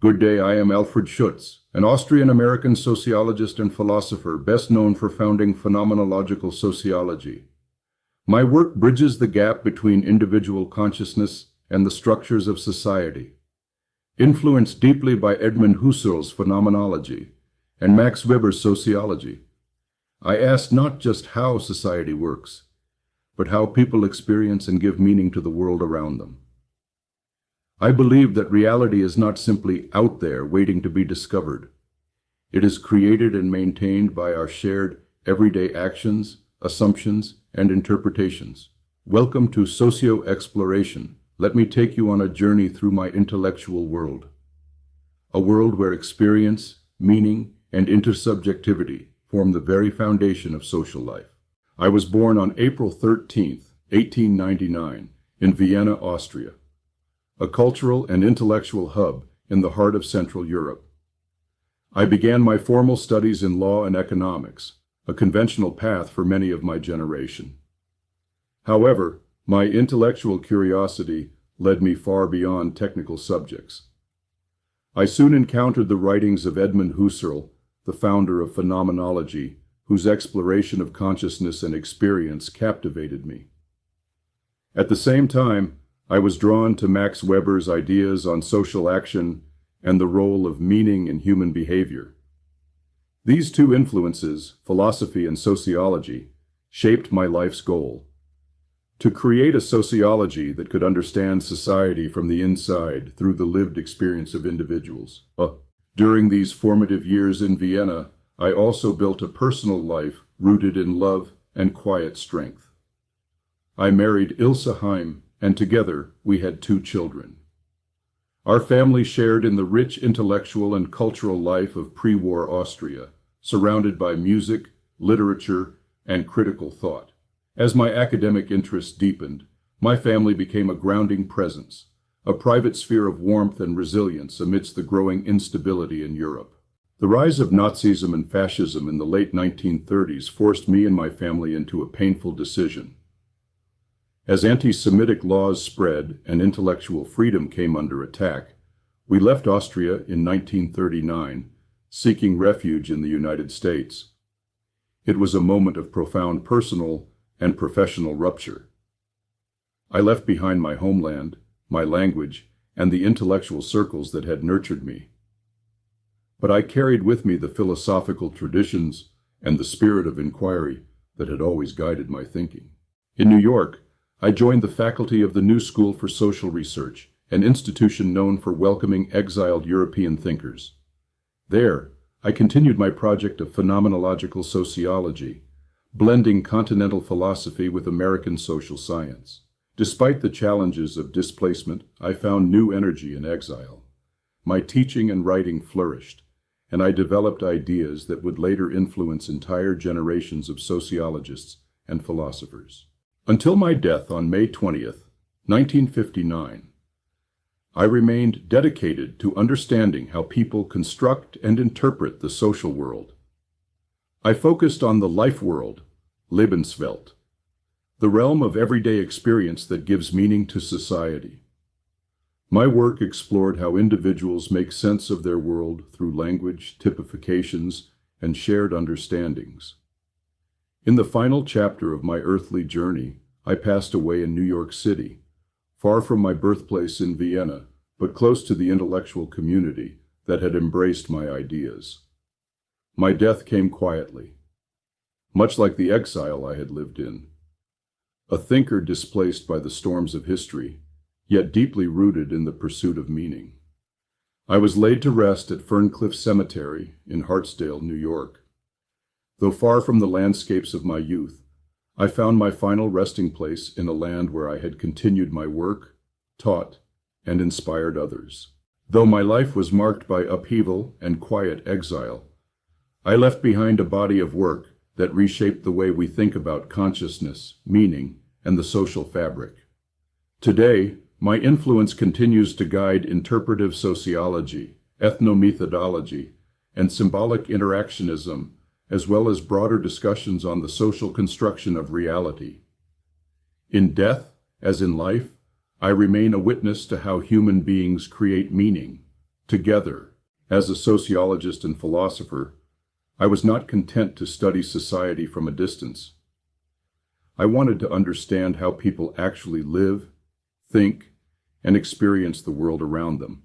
Good day, I am Alfred Schutz, an Austrian-American sociologist and philosopher best known for founding Phenomenological Sociology. My work bridges the gap between individual consciousness and the structures of society. Influenced deeply by Edmund Husserl's Phenomenology and Max Weber's Sociology, I ask not just how society works, but how people experience and give meaning to the world around them. I believe that reality is not simply out there waiting to be discovered. It is created and maintained by our shared everyday actions, assumptions, and interpretations. Welcome to Socio-Exploration. Let me take you on a journey through my intellectual world. A world where experience, meaning, and intersubjectivity form the very foundation of social life. I was born on April 13th, 1899, in Vienna, Austria, a cultural and intellectual hub in the heart of Central Europe. I began my formal studies in law and economics, a conventional path for many of my generation. However, my intellectual curiosity led me far beyond technical subjects. I soon encountered the writings of Edmund Husserl, the founder of Phenomenology, whose exploration of consciousness and experience captivated me. At the same time, I was drawn to Max Weber's ideas on social action and the role of meaning in human behavior. These two influences, philosophy and sociology, shaped my life's goal: to create a sociology that could understand society from the inside through the lived experience of individuals. During these formative years in Vienna, I also built a personal life rooted in love and quiet strength. I married Ilse Heim, and together we had 2 children. Our family shared in the rich intellectual and cultural life of pre-war Austria, surrounded by music, literature, and critical thought. As my academic interests deepened, my family became a grounding presence, a private sphere of warmth and resilience amidst the growing instability in Europe. The rise of Nazism and fascism in the late 1930s forced me and my family into a painful decision. As anti-Semitic laws spread and intellectual freedom came under attack, we left Austria in 1939, seeking refuge in the United States. It was a moment of profound personal and professional rupture. I left behind my homeland, my language, and the intellectual circles that had nurtured me. But I carried with me the philosophical traditions and the spirit of inquiry that had always guided my thinking. In New York, I joined the faculty of the New School for Social Research, an institution known for welcoming exiled European thinkers. There, I continued my project of phenomenological sociology, blending continental philosophy with American social science. Despite the challenges of displacement, I found new energy in exile. My teaching and writing flourished, and I developed ideas that would later influence entire generations of sociologists and philosophers. Until my death on May 20th, 1959, I remained dedicated to understanding how people construct and interpret the social world. I focused on the life world, Lebenswelt, the realm of everyday experience that gives meaning to society. My work explored how individuals make sense of their world through language, typifications, and shared understandings. In the final chapter of my earthly journey, I passed away in New York City, far from my birthplace in Vienna, but close to the intellectual community that had embraced my ideas. My death came quietly, much like the exile I had lived in. A thinker displaced by the storms of history, yet deeply rooted in the pursuit of meaning. I was laid to rest at Ferncliff Cemetery in Hartsdale, New York. Though far from the landscapes of my youth, I found my final resting place in a land where I had continued my work, taught, and inspired others. Though my life was marked by upheaval and quiet exile, I left behind a body of work that reshaped the way we think about consciousness, meaning, and the social fabric. Today, my influence continues to guide interpretive sociology, ethnomethodology, and symbolic interactionism, as well as broader discussions on the social construction of reality. In death, as in life, I remain a witness to how human beings create meaning, together. As a sociologist and philosopher, I was not content to study society from a distance. I wanted to understand how people actually live, think, and experience the world around them.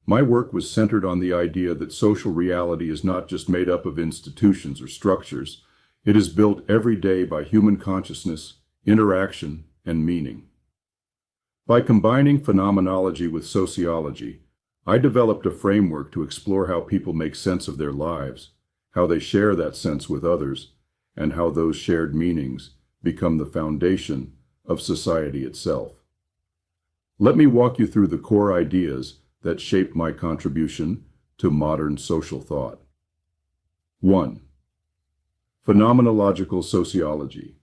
My work was centered on the idea that social reality is not just made up of institutions or structures. It is built every day by human consciousness, interaction, and meaning. By combining phenomenology with sociology, I developed a framework to explore how people make sense of their lives, how they share that sense with others, and how those shared meanings become the foundation of society itself. Let me walk you through the core ideas that shaped my contribution to modern social thought. 1. Phenomenological sociology.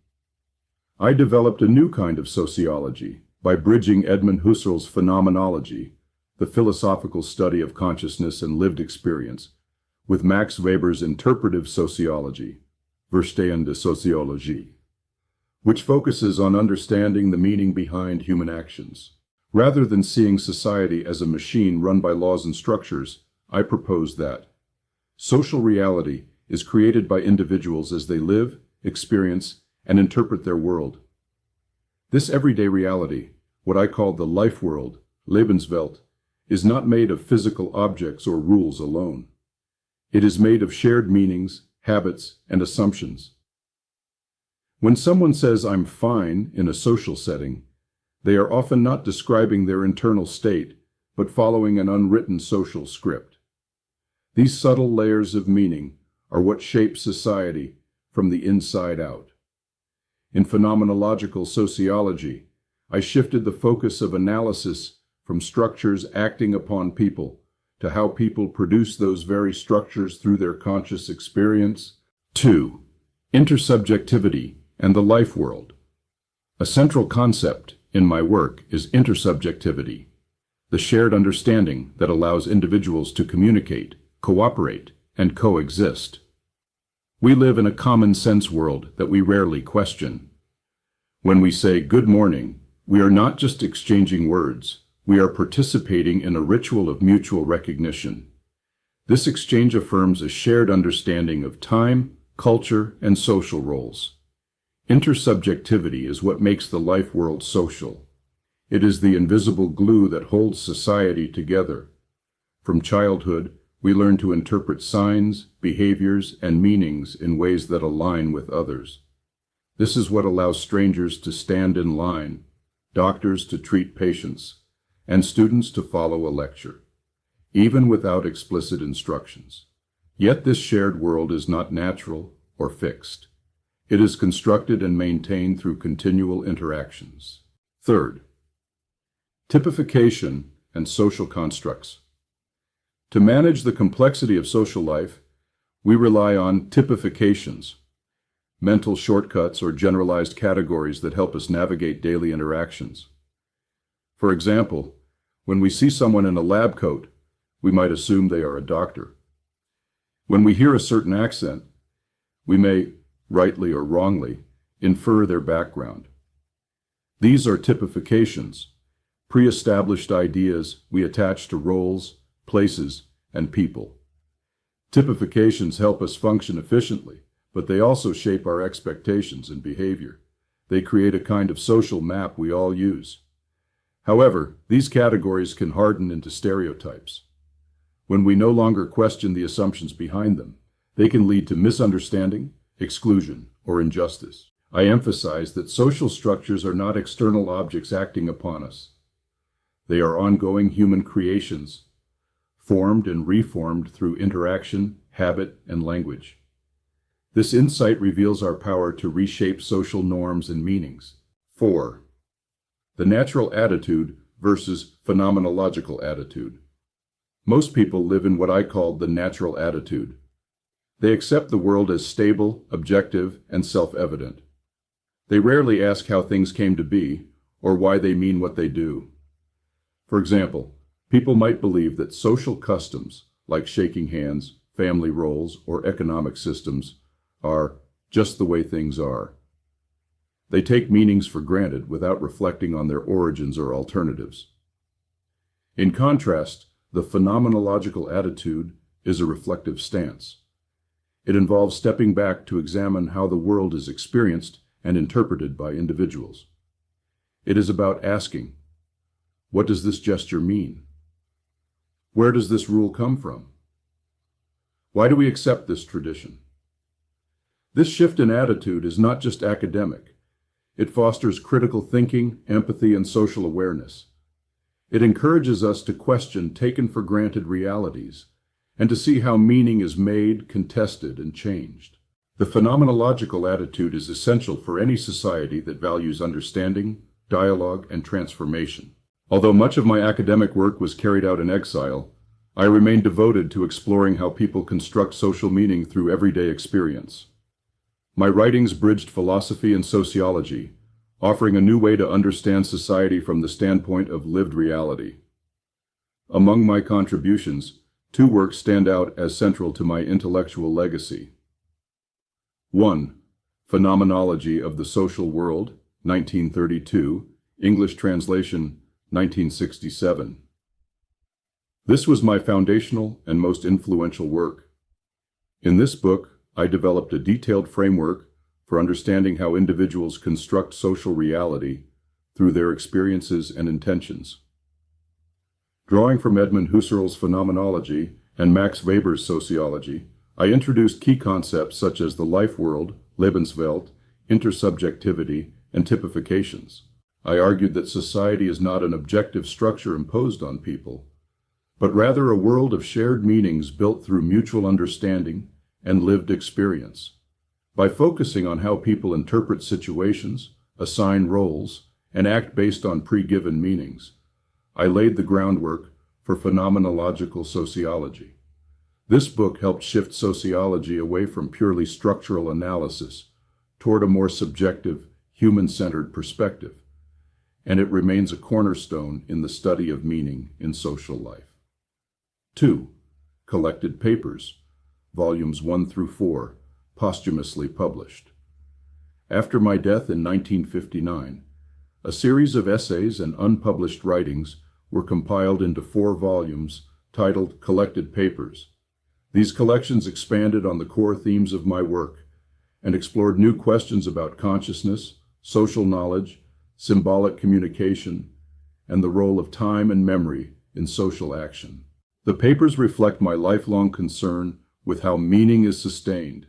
I developed a new kind of sociology by bridging Edmund Husserl's phenomenology, the philosophical study of consciousness and lived experience, with Max Weber's interpretive sociology, Verstehende Soziologie, which focuses on understanding the meaning behind human actions. Rather than seeing society as a machine run by laws and structures, I propose that social reality is created by individuals as they live, experience, and interpret their world. This everyday reality, what I call the life world, Lebenswelt, is not made of physical objects or rules alone. It is made of shared meanings, habits, and assumptions. When someone says "I'm fine" in a social setting, they are often not describing their internal state, but following an unwritten social script. These subtle layers of meaning are what shape society from the inside out. In phenomenological sociology, I shifted the focus of analysis from structures acting upon people to how people produce those very structures through their conscious experience. 2. Intersubjectivity and the life world. A central concept in my work is intersubjectivity, the shared understanding that allows individuals to communicate, cooperate, and coexist. We live in a common-sense world that we rarely question. When we say "good morning," we are not just exchanging words, we are participating in a ritual of mutual recognition. This exchange affirms a shared understanding of time, culture, and social roles. Intersubjectivity is what makes the life world social. It is the invisible glue that holds society together. From childhood, we learn to interpret signs, behaviors, and meanings in ways that align with others. This is what allows strangers to stand in line, doctors to treat patients, and students to follow a lecture, even without explicit instructions. Yet this shared world is not natural or fixed. It is constructed and maintained through continual interactions. 3. Typification and social constructs. To manage the complexity of social life, we rely on typifications, mental shortcuts or generalized categories that help us navigate daily interactions. For example, when we see someone in a lab coat, we might assume they are a doctor. When we hear a certain accent, we may, rightly or wrongly, infer their background. These are typifications, pre-established ideas we attach to roles, places, and people. Typifications help us function efficiently, but they also shape our expectations and behavior. They create a kind of social map we all use. However, these categories can harden into stereotypes. When we no longer question the assumptions behind them, they can lead to misunderstanding, exclusion, or injustice. I emphasize that social structures are not external objects acting upon us. They are ongoing human creations, formed and reformed through interaction, habit, and language. This insight reveals our power to reshape social norms and meanings. 4. The natural attitude versus phenomenological attitude. Most people live in what I call the natural attitude. They accept the world as stable, objective, and self-evident. They rarely ask how things came to be or why they mean what they do. For example, people might believe that social customs, like shaking hands, family roles, or economic systems, are just the way things are. They take meanings for granted without reflecting on their origins or alternatives. In contrast, The phenomenological attitude is a reflective stance. It involves stepping back to examine how the world is experienced and interpreted by individuals. It is about asking, what does this gesture mean? Where does this rule come from? Why do we accept this tradition? This shift in attitude is not just academic. It fosters critical thinking, empathy, and social awareness. It encourages us to question taken-for-granted realities and to see how meaning is made, contested, and changed. The phenomenological attitude is essential for any society that values understanding, dialogue, and transformation. Although much of my academic work was carried out in exile, I remained devoted to exploring how people construct social meaning through everyday experience. My writings bridged philosophy and sociology, offering a new way to understand society from the standpoint of lived reality. Among my contributions, two works stand out as central to my intellectual legacy. 1. Phenomenology of the Social World, 1932, English translation, 1967. This was my foundational and most influential work. In this book, I developed a detailed framework for understanding how individuals construct social reality through their experiences and intentions. Drawing from Edmund Husserl's Phenomenology and Max Weber's Sociology, I introduced key concepts such as the life world, Lebenswelt, intersubjectivity, and typifications. I argued that society is not an objective structure imposed on people, but rather a world of shared meanings built through mutual understanding and lived experience. By focusing on how people interpret situations, assign roles, and act based on pre-given meanings, I laid the groundwork for phenomenological sociology. This book helped shift sociology away from purely structural analysis toward a more subjective, human-centered perspective, and it remains a cornerstone in the study of meaning in social life. 2. Collected Papers, Volumes 1 through 4, posthumously published. After my death in 1959, a series of essays and unpublished writings were compiled into 4 volumes titled Collected Papers. These collections expanded on the core themes of my work and explored new questions about consciousness, social knowledge, symbolic communication, and the role of time and memory in social action. The papers reflect my lifelong concern with how meaning is sustained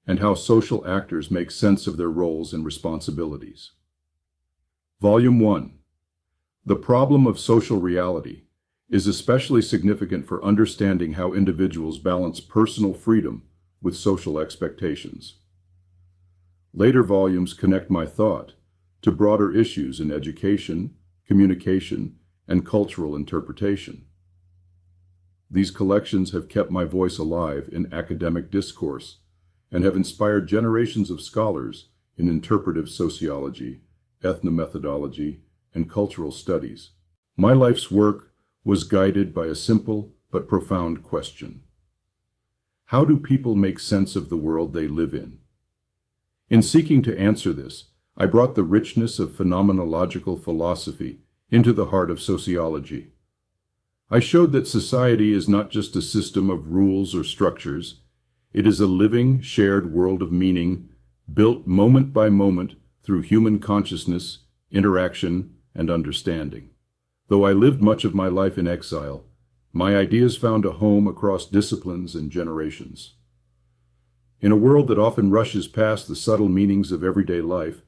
and how social actors make sense of their roles and responsibilities. Volume 1. The problem of social reality is especially significant for understanding how individuals balance personal freedom with social expectations. Later volumes connect my thought to broader issues in education, communication, and cultural interpretation. These collections have kept my voice alive in academic discourse and have inspired generations of scholars in interpretive sociology, ethnomethodology, and cultural studies. My life's work was guided by a simple but profound question. How do people make sense of the world they live in? In seeking to answer this, I brought the richness of phenomenological philosophy into the heart of sociology. I showed that society is not just a system of rules or structures. It is a living, shared world of meaning, built moment by moment through human consciousness, interaction, and understanding. Though I lived much of my life in exile, my ideas found a home across disciplines and generations. In a world that often rushes past the subtle meanings of everyday life,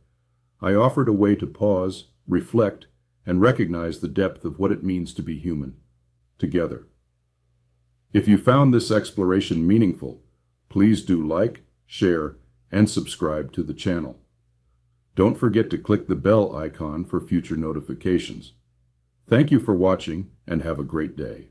I offered a way to pause, reflect, and recognize the depth of what it means to be human, together. If you found this exploration meaningful, please do like, share, and subscribe to the channel. Don't forget to click the bell icon for future notifications. Thank you for watching and have a great day.